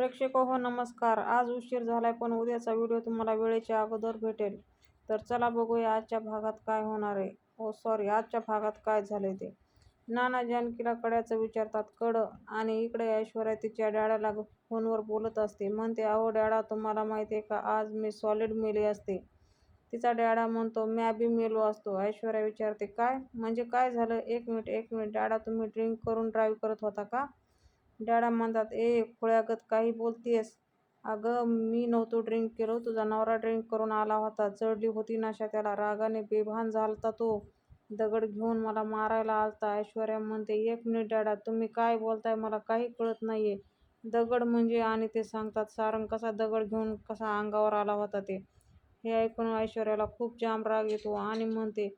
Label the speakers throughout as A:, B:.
A: प्रेक्षको हो नमस्कार. आज उशीर झालाय पण उद्याचा व्हिडिओ तुम्हाला वेळेच्या अगोदर भेटेल. तर चला बघूया आजच्या भागात काय होणार आहे. आजच्या भागात काय झाले ते. नाना जानकीला कड्याचं विचारतात. आणि इकडे ऐश्वर्या तिच्या डॅडाला फोनवर बोलत असते. म्हणते, अहो डॅडा, तुम्हाला माहितीये का, आज मी सॉलिड मेली असते. तिचा डॅडा म्हणतो, म्या बी मेलो असतो. ऐश्वर्या विचारते, काय म्हणजे काय झालं? एक मिनिट डॅडा, तुम्ही ड्रिंक करून ड्राईव्ह करत होता का? डॅडा म्हणतात, ए खुळ्यागत काही बोलतेस? अगं मी नव्हतो ड्रिंक केलो, तुझा नवरा ड्रिंक करून आला होता. चढली होती नशा त्याला. रागाने बेभान झालता तो. दगड घेऊन मला मारायला आलता. ऐश्वर्या म्हणते, एक मिनिट डॅडा, तुम्ही काय बोलताय? मला काही कळत नाहीये. दगड म्हणजे? आणि ते सांगतात सारंग कसा दगड घेऊन कसा अंगावर आला होता ते. हे ऐकून ऐश्वर्याला खूप जाम राग येतो आणि म्हणते,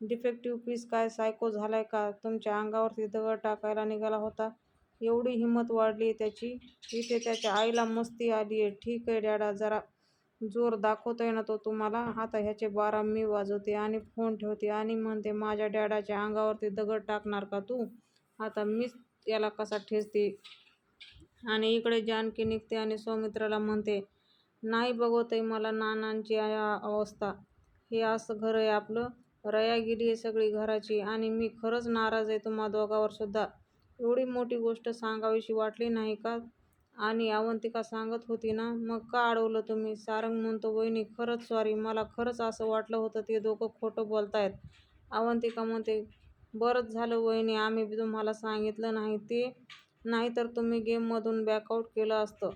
A: डिफेक्टिव्ह पीस काय सायको झालाय का? तुमच्या अंगावरती दगड टाकायला निघाला होता. एवढी हिंमत वाढली त्याची. इथे त्याच्या आईला मस्ती आलीये. ठीक आहे डॅडा, जरा जोर दाखवतोय ना तो तुम्हाला. आता ह्याचे 12 मी वाजवते आणि फोन ठेवते आणि म्हणते, माझ्या डॅडाच्या अंगावरती दगड टाकणार का तू? आता मीच याला कसा ठेचते. आणि इकडे जानकी निघते आणि सौमित्राला म्हणते, नाही बघवतंय मला नानांची अवस्था. हे असं घर आहे आपलं. रया गेली आहे सगळी घराची आणि मी खरंच नाराज आहे तुम्हा दोघांवर सुद्धा. एवढी मोठी गोष्ट सांगावीशी वाटली नाही का? आणि अवंतिका सांगत होती ना, मग का अडवलं तुम्ही? सारंग म्हणतो, वहिनी खरंच सॉरी, मला खरंच असं वाटलं होतं ते दोघं खोटं बोलतायत. अवंतिका म्हणते, बरंच झालं वहिनी आम्ही तुम्हाला सांगितलं नाही ते, नाहीतर तुम्ही गेममधून बॅकआउट केलं असतं.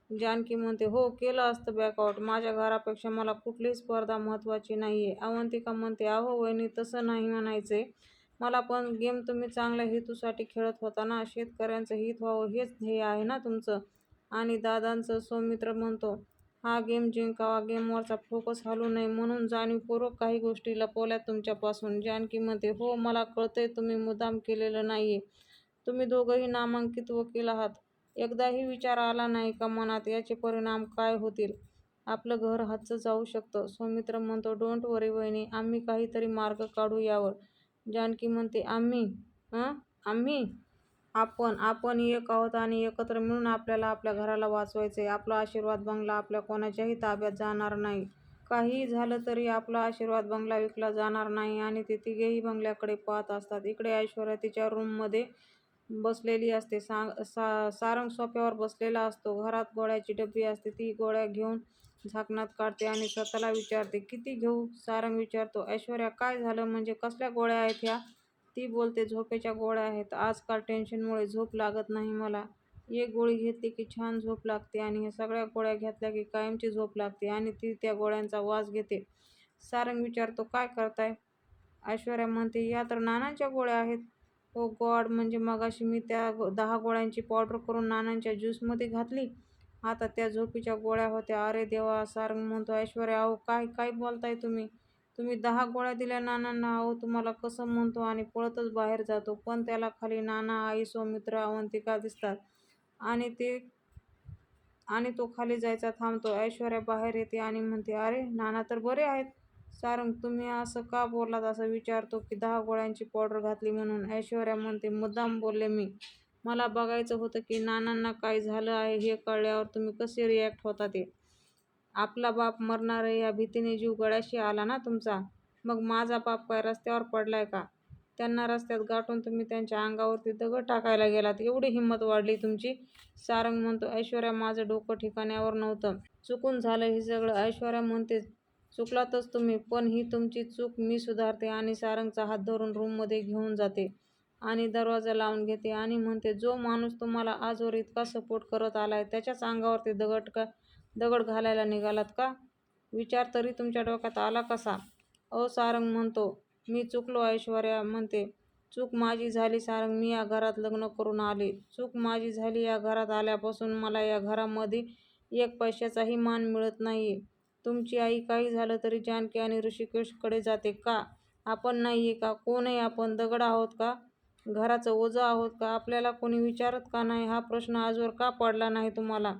A: जानकी म्हणते, हो केलं असतं बॅकआउट. माझ्या घरापेक्षा मला कुठलीही स्पर्धा महत्त्वाची नाहीये. अवंतिका म्हणते, अहो वहिनी, तसं नाही म्हणायचंय मला, पण गेम तुम्ही चांगल्या हेतूसाठी खेळत होता ना. शेतकऱ्यांचं हित व्हावं हेच ध्येय आहे ना तुमचं आणि दादांचं. सौमित्र म्हणतो, हा गेम जिंकावा, गेमवरचा फोकस हलू नये म्हणून जाणीवपूर्वक काही गोष्टी लपवल्यात तुमच्यापासून. जानकी म्हणते, हो मला कळतंय, तुम्ही मुद्दाम केलेलं नाहीये. तुम्ही दोघंही नामांकित वकील आहात. एकदाही विचार आला नाही का मनात याचे परिणाम काय होतील? आपलं घर हातचं जाऊ शकतं. सौमित्र म्हणतो, डोंट वरी वहिनी, आम्ही काहीतरी मार्ग काढू यावर. जानकी म्हणते, आम्ही? आम्ही? आपण एक आहोत आणि एकत्र मिळून आपल्याला आपल्या घराला वाचवायचंय. आपला आशीर्वाद बंगला आपल्या कोणाच्याही ताब्यात जाणार नाही. काहीही झालं तरी आपला आशीर्वाद बंगला विकला जाणार नाही. आणि ते तिघेही बंगल्याकडे पाहत असतात. इकडे ऐश्वर्या तिच्या रूममध्ये बसलेली असते. सारंग सोफ्यावर बसलेला असतो. घरात गोळ्याची डब्बी असते. ती गोळ्या घेऊन झाकणात काढते आणि स्वतःला विचारते, किती घेऊ? सारंग विचारतो, ऐश्वर्या काय झालं? म्हणजे कसल्या गोळ्या आहेत ह्या? ती बोलते, झोपेच्या गोळ्या आहेत. आजकाल टेन्शनमुळे झोप लागत नाही मला. एक गोळी घेतली की छान झोप लागते आणि ह्या सगळ्या गोळ्या घेतल्या की कायमची झोप लागते. आणि ती त्या गोळ्यांचा वास घेते. सारंग विचारतो, काय करताय? ऐश्वर्या म्हणते, या तर नानांच्या गोळ्या आहेत. ओ गॉड, म्हणजे मगाशी मी त्या 10 गोळ्यांची पावडर करून नानांच्या ज्यूसमध्ये घातली. आता त्या झोपीच्या गोळ्या होत्या. अरे देवा. सारंग म्हणतो, ऐश्वर्या, अहो काय काय बोलताय तुम्ही? तुम्ही 10 गोळ्या दिल्या नानांना? अहो तुम्हाला कसं? म्हणतो आणि पळतच बाहेर जातो. पण त्याला खाली नाना, आई, सौमित्र, अवंतिका दिसतात आणि तो खाली जायचा थांबतो. ऐश्वर्या बाहेर येते आणि म्हणते, अरे नाना तर बरे आहेत. सारंग, तुम्ही असं का बोललात? असं विचारतो की 10 गोळ्यांची पावडर घातली म्हणून. ऐश्वर्या म्हणते, मुद्दाम बोलले मी. मला बघायचं होतं की नानांना काय झालं आहे हे कळल्यावर तुम्ही कसे रिॲक्ट होता ते. आपला बाप मरणार आहे या भीतीने जीव गळ्याशी आला ना तुमचा. मग माझा बाप काय रस्त्यावर पडलाय का? त्यांना रस्त्यात गाठून तुम्ही त्यांच्या अंगावरती दगड टाकायला गेलात. एवढी हिंमत वाढली तुमची? सारंग म्हणतो, ऐश्वर्या, माझं डोकं ठिकाण्यावर नव्हतं. चुकून झालं हे सगळं. ऐश्वर्या म्हणते, चुकलातच तुम्ही, पण ही तुमची चूक मी सुधारते. आणि सारंगचा हात धरून रूममध्ये घेऊन जाते आणि दरवाजा लावून घेते आणि म्हणते, जो माणूस तुम्हाला आजवर इतका सपोर्ट करत आलाय त्याच्याच अंगावरती दगड घालायला निघालात का? विचार तरी तुमच्या डोक्यात आला कसा? सारंग म्हणतो, मी चुकलो. ऐश्वर्या म्हणते, चूक माझी झाली सारंग, मी या घरात लग्न करून आले. चूक माझी झाली. या घरात आल्यापासून मला या घरामध्ये 1 पैशाचाही मान मिळत नाहीये. तुमची आई काही झालं तरी जानकी आणि ऋषिकेशकडे जाते का? आपण नाहीये का? कोण आहे आपण? दगड आहोत का? घराचं ओझं आहोत का? आपल्याला कोणी विचारत का नाही? हा प्रश्न आजवर का पडला नाही तुम्हाला?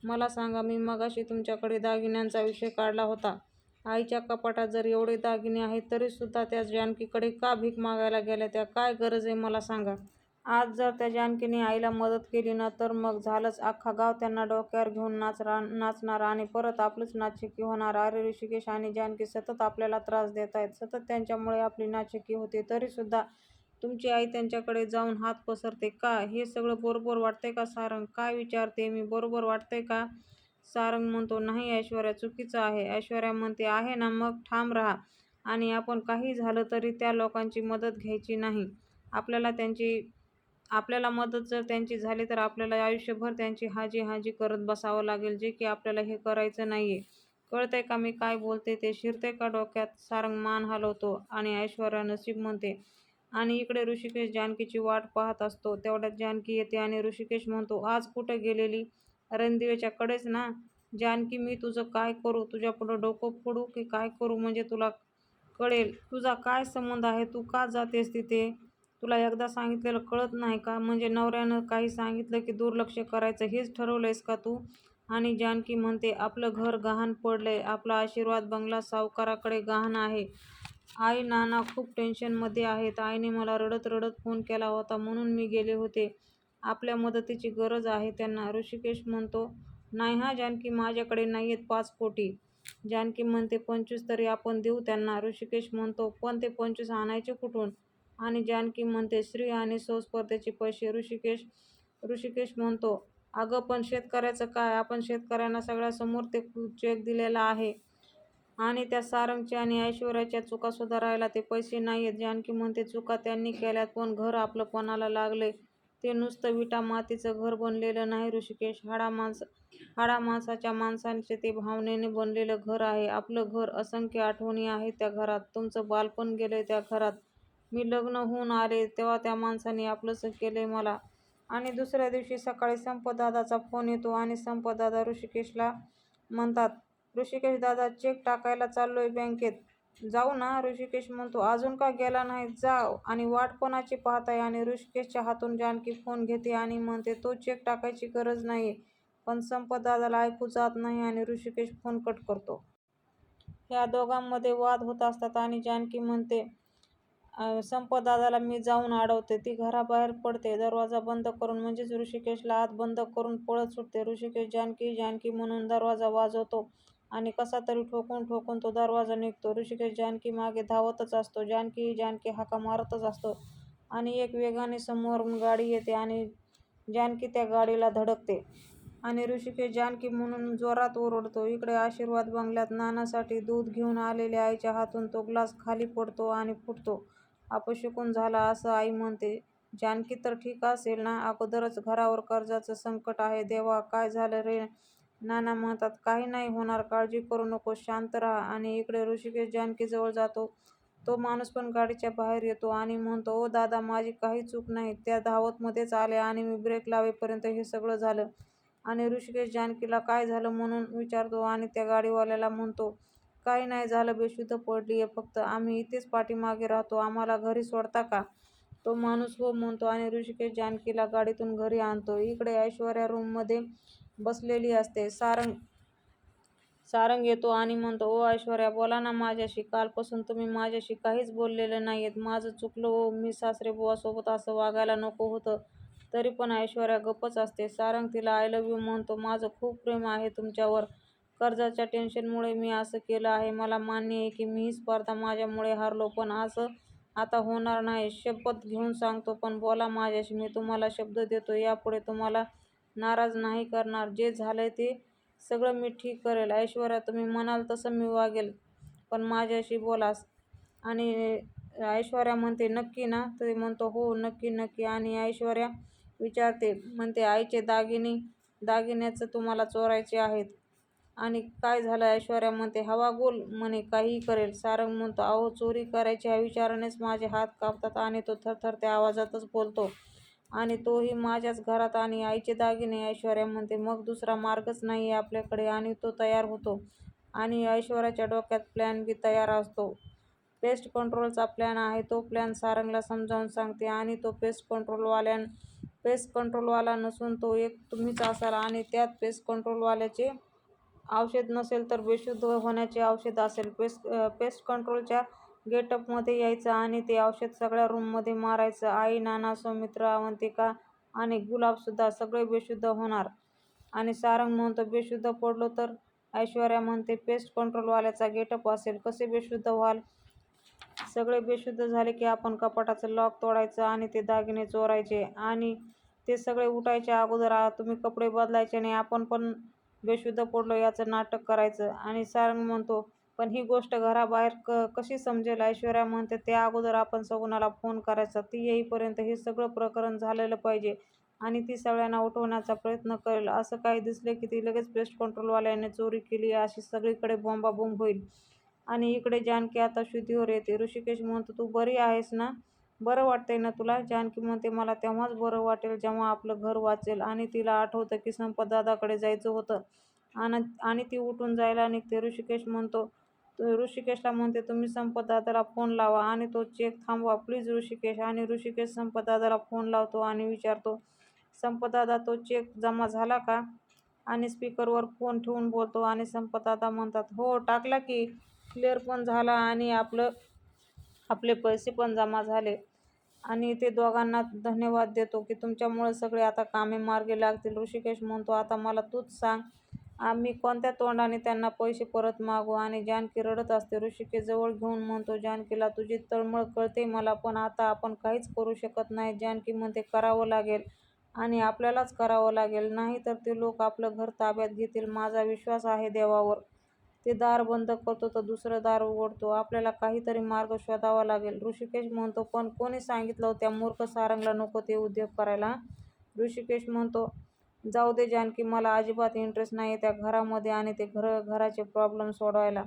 A: मला सांगा, मी मगाशी तुमच्याकडे दागिन्यांचा विषय काढला होता. आईच्या कपाटात जर एवढे दागिने आहेत तरी सुद्धा त्या जानकीकडे का भीक मागायला गेल्या त्या? काय गरज आहे मला सांगा? आज जर त्या जानकीने आईला मदत केली ना तर मग झालंच, अख्खा गाव त्यांना डोक्यावर घेऊन नाचणार आणि परत आपलंच नाचक्की होणार. अरे ऋषिकेश आणि जानकी सतत आपल्याला त्रास देत आहेत, सतत त्यांच्यामुळे आपली नाचक्की होते, तरी सुद्धा तुमची आई त्यांच्याकडे जाऊन हात पसरते का? हे सगळं बरोबर वाटतंय का सारंग? काय विचारते मी, बरोबर वाटतंय का? सारंग म्हणतो, नाही ऐश्वर्या, चुकीचं आहे. ऐश्वर्या म्हणते, आहे ना, मग ठाम राहा आणि आपण काही झालं तरी त्या लोकांची मदत घ्यायची नाही. आपल्याला मदत जर त्यांची झाली तर आपल्याला आयुष्यभर त्यांची हाजी करत बसावं लागेल, जे की आपल्याला हे करायचं नाहीये. कळतंय का मी काय बोलते ते? शिरतंय का डोक्यात? सारंग मान हलवतो आणि ऐश्वर्या नशीब म्हणते. आणि इकडे ऋषिकेश जानकीची वाट पाहत असतो. तेवढ्यात जानकी येते आणि ऋषिकेश म्हणतो, आज कुठं गेलेली? रणदिवेच्या कडेच ना? जानकी, मी तुझं काय करू? तुझ्यापुढं डोकं फोडू की काय करू? म्हणजे तुला कळेल तुझा काय संबंध आहे, तू का जातेस तिथे? तुला एकदा सांगितलेलं कळत नाही का? म्हणजे नवऱ्यानं काही सांगितलं की दुर्लक्ष करायचं, हेच ठरवलंयस का तू? आणि जानकी म्हणते, आपलं घर गहाण पडलंय, आपला आशीर्वाद बंगला सावकाराकडे गहाण आहे. आई, नाना खूप टेन्शनमध्ये आहेत. आईने मला रडत रडत फोन केला होता, म्हणून मी गेले होते. आपल्या मदतीची गरज आहे त्यांना. ऋषिकेश म्हणतो, नाही हा जानकी, माझ्याकडे नाहीयेत 5 कोटी. जानकी म्हणते, 25 तरी आपण देऊ त्यांना. ऋषिकेश म्हणतो, पण ते 25 आणायचे कुठून? आणि जानकी म्हणते, श्री आणि स्पर्धेचे पैसे. ऋषिकेश म्हणतो, अगं पण शेतकऱ्याचं काय? आपण शेतकऱ्यांना सगळ्यासमोर ते चेक दिलेला आहे आणि त्या सारंगच्या आणि ऐश्वर्याच्या चुका सुधारायला ते पैसे नाहीयेत. जानकी म्हणते, चुका त्यांनी केल्यात, पण घर आपलं पणाला लागलंय. ते नुसतं विटा मातीचं घर बनलेलं नाही ऋषिकेश, हाडामांसाच्या माणसांचे ते भावनेने बनलेलं घर आहे. आपलं घर. असंख्य आठवणी आहेत त्या घरात. तुमचं बालपण गेलंय त्या घरात. मी लग्न होऊन आले तेव्हा त्या माणसाने आपलंसं केलंय मला. आणि दुसऱ्या दिवशी सकाळी संपतदादाचा फोन येतो आणि संपतदादा ऋषिकेशला म्हणतात, ऋषिकेश दादा, चेक टाकायला चाललोय बँकेत. जाऊ ना? ऋषिकेश म्हणतो, अजून का गेला नाही? जाव. आणि वाट कोणाची पाहताय? आणि ऋषिकेशच्या हातून जानकी फोन घेते आणि म्हणते, तो चेक टाकायची गरज नाहीये. पण संपतदादाला ऐकू जात नाही आणि ऋषिकेश फोन कट करतो. ह्या दोघांमध्ये वाद होत असतात आणि जानकी म्हणते, संपतदादाला मी जाऊन अडवते. ती घराबाहेर पडते दरवाजा बंद करून, म्हणजेच ऋषिकेशला आत बंद करून पळत सुटते. ऋषिकेश जानकी जानकी म्हणून दरवाजा वाजवतो आणि कसा तरी ठोकून तो दरवाजा निघतो. ऋषिकेश जानकी मागे धावतच असतो. जानकी हाका मारतच असतो आणि एक वेगाने समोरून गाडी येते आणि जानकी त्या गाडीला धडकते आणि ऋषिकेश जानकी म्हणून जोरात ओरडतो. इकडे आशीर्वाद बंगल्यात नानासाठी दूध घेऊन आलेल्या आईच्या हातून तो ग्लास खाली पडतो आणि फुटतो. अपशकुन झाला असं आई म्हणते. जानकी तर ठीक असेल ना? अगोदरच घरावर कर्जाचं संकट आहे. देवा, काय झालं रे? नाना म्हणतात, काही नाही होणार, काळजी करू नकोस, शांत राहा. आणि इकडे ऋषिकेश जानकीजवळ जातो. तो माणूस पण गाडीच्या बाहेर येतो आणि म्हणतो, ओ दादा, माझी काही चूक नाही. त्या धावत मध्येच आल्या आणि मी ब्रेक लावेपर्यंत हे सगळं झालं. आणि ऋषिकेश जानकीला काय झालं म्हणून विचारतो आणि त्या गाडीवाल्याला म्हणतो, काही नाही झालं, बेशुद्ध पडलीये फक्त. आम्ही इथेच पाठीमागे राहतो, आम्हाला घरी सोडता का? तो माणूस हो म्हणतो आणि ऋषिकेश जानकीला गाडीतून घरी आणतो. इकडे ऐश्वर्या रूममध्ये बसलेली असते. सारंग येतो आणि म्हणतो, ओ ऐश्वर्या, बोला ना माझ्याशी. कालपासून तुम्ही माझ्याशी काहीच बोललेलं नाहीयेत. माझं चुकलं हो. मी सासरेबुवासोबत असं वागायला नको होतं. तरी पण ऐश्वर्या गप्पच असते. सारंग तिला आय लव्ह यू म्हणतो. माझं खूप प्रेम आहे तुमच्यावर. कर्जाच्या टेन्शनमुळे मी असं केलं आहे. मला मान्य आहे की मी ही स्पर्धा माझ्यामुळे हारलो, पण असं आता होणार नाही. शपथ घेऊन सांगतो. पण बोला माझ्याशी. मी तुम्हाला शब्द देतो, यापुढे तुम्हाला नाराज नाही करणार. जे झालंय ते सगळं मी ठीक करेल. ऐश्वर्या, तुम्ही म्हणाल तसं मी वागेल, पण माझ्याशी बोला. आणि ऐश्वर्या म्हणते, नक्की ना? ते म्हणतो, हो नक्की. आणि ऐश्वर्या विचारते, म्हणते, आईचे दागिन्याचं तुम्हाला चोरायचे आहेत. आणि काय झालं? ऐश्वर्या म्हणते, हवा गोल म्हणे काहीही करेल. सारंग म्हणतो, अहो, चोरी करायची ह्या विचारानेच माझे हात कापतात. आणि तो थरथरत्या आवाजातच बोलतो. आणि तोही माझ्याच घरात. आणि आईचे दागिने? ऐश्वर्या म्हणते, मग दुसरा मार्गच नाहीये आपल्याकडे. आणि तो तयार होतो आणि ऐश्वर्याच्या डोक्यात प्लॅन बी तयार असतो. पेस्ट कंट्रोलचा प्लॅन आहे. तो प्लॅन सारंगला समजावून सांगते आणि तो पेस्ट कंट्रोलवाला नसून तो एक तुम्हीच असाल आणि त्यात पेस्ट कंट्रोलवाल्याचे औषध नसेल तर बेशुद्ध होण्याचे औषध असेल. पेस्ट कंट्रोलच्या गेटअपमध्ये यायचं आणि ते औषध सगळ्या रूममध्ये मारायचं. आई, नाना, सौमित्र, अवंतिका आणि गुलाबसुद्धा सगळे बेशुद्ध होणार. आणि सारंग म्हणतो, बेशुद्ध पडलो तर? ऐश्वर्या म्हणते, पेस्ट कंट्रोलवाल्याचा गेटअप असेल, कसे बेशुद्ध व्हाल? सगळे बेशुद्ध झाले की आपण कपाटाचं लॉक तोडायचं आणि ते दागिने चोरायचे आणि ते सगळे उठायच्या अगोदर तुम्ही कपडे बदलायचे नाही, आपण पण बेशुद्ध पडलो याचं नाटक करायचं. आणि सारंग म्हणतो, पण ही गोष्ट घराबाहेर कशी समजेल? ऐश्वर्या म्हणते, त्या अगोदर आपण सगुणाला फोन करायचा, ती येईपर्यंत हे सगळं प्रकरण झालेलं पाहिजे आणि ती सगळ्यांना उठवण्याचा प्रयत्न करेल. असं काही दिसले की ती लगेच पेस्ट कंट्रोलवाल्याने चोरी केली अशी सगळीकडे बोंबाबोंब होईल. आणि इकडे जानकी आता शुद्धीवर येते. ऋषिकेश म्हणतो, तू बरी आहेस ना? बरं वाटतंय ना तुला? जानकी म्हणते, मला तेव्हाच बरं वाटेल जेव्हा आपलं घर वाचेल. आणि तिला आठवतं की संपतदादाकडे जायचं होतं आणि ती उठून जायला निघते. ऋषिकेशला म्हणते, तुम्ही संपतदादाला फोन लावा आणि तो चेक थांबवा प्लीज ऋषिकेश. आणि ऋषिकेश संपतदादाला फोन लावतो आणि विचारतो, संपतदादा, तो चेक जमा झाला का? आणि स्पीकरवर फोन ठेवून बोलतो आणि संपतदादा म्हणतात, हो टाकला की, क्लिअर पण झाला आणि आपले पैसे पण जमा झाले. आणि ते दोघांना धन्यवाद देतो की तुमच्यामुळे सगळे आता कामे मार्गी लागतील. ऋषिकेश म्हणतो, आता मला तूच सांग, आम्ही कोणत्या तोंडाने त्यांना पैसे परत मागू? आणि जानकी रडत असते. ऋषिकेश जवळ घेऊन म्हणतो, जानकीला तुझी तळमळ कळते मला, पण आता आपण काहीच करू शकत नाही. जानकी म्हणते, करावं लागेल आणि आपल्यालाच करावं लागेल, नाही तर ते लोक आपलं घर ताब्यात घेतील. माझा विश्वास आहे देवावर. ते दार बंद करतो तर दुसरं दार उघडतो. आपल्याला काहीतरी मार्ग शोधावा लागेल. ऋषिकेश म्हणतो, पण कोणी सांगितलं त्या मूर्ख सारंगला नको ते उद्योग करायला? ऋषिकेश म्हणतो, जाऊ दे जानकी, मला अजिबात इंटरेस्ट नाही त्या घरामध्ये आणि ते घराचे प्रॉब्लेम सोडवायला.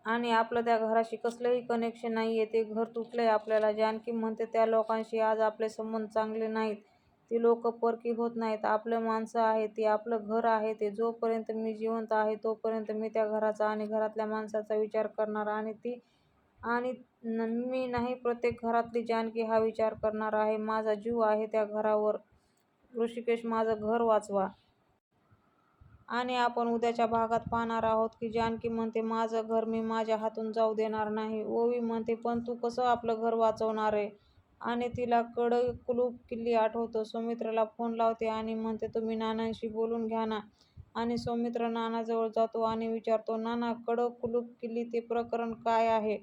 A: आणि आपलं त्या घराशी कसलंही कनेक्शन नाहीये, ते घर तुटलंय आपल्याला. जानकी म्हणते, त्या लोकांशी आज आपले संबंध चांगले नाहीत. ती लोक परकी होत नाहीत, आपलं माणसं आहेत, ती आपलं घर आहे. ते जोपर्यंत मी जिवंत आहे तोपर्यंत मी त्या घराचा आणि घरातल्या माणसाचा विचार करणार आणि मी नाही, प्रत्येक घरातली जानकी हा विचार करणार आहे. माझा जीव आहे त्या घरावर. ऋषिकेश, माझं घर वाचवा. आणि आपण उद्याच्या भागात पाहणार आहोत की जानकी म्हणते, माझं घर मी माझ्या हातून जाऊ देणार नाही. ओवी म्हणते, पण तू कसं आपलं घर वाचवणार आहे? आणि तिला कुलूप किल्ली आठवतं. सौमित्रला फोन लावते आणि म्हणते, तुम्ही नानांशी बोलून घ्या ना. आणि सौमित्र नानाजवळ जातो आणि विचारतो, नाना, कुलूप किल्ली ते प्रकरण काय आहे?